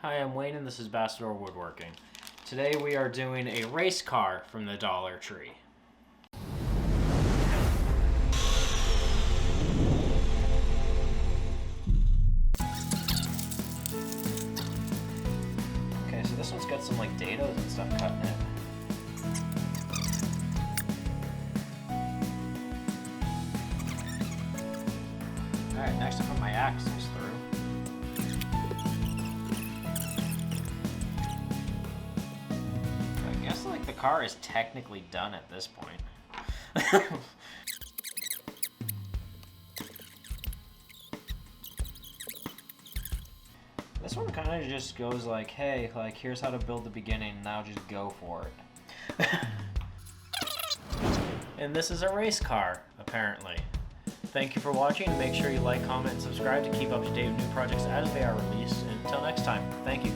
Hi, I'm Wayne and this is Bastador Woodworking. Today we are doing a race car from the Dollar Tree. Okay, so this one's got some like dados and stuff cut in it. Alright, next I put my axles through. I guess like the car is technically done at this point. This one kind of just goes like, hey, like here's how to build the beginning, now just go for it. And this is a race car, apparently. Thank you for watching. Make sure you like, comment, and subscribe to keep up to date with new projects as they are released. And until next time, thank you.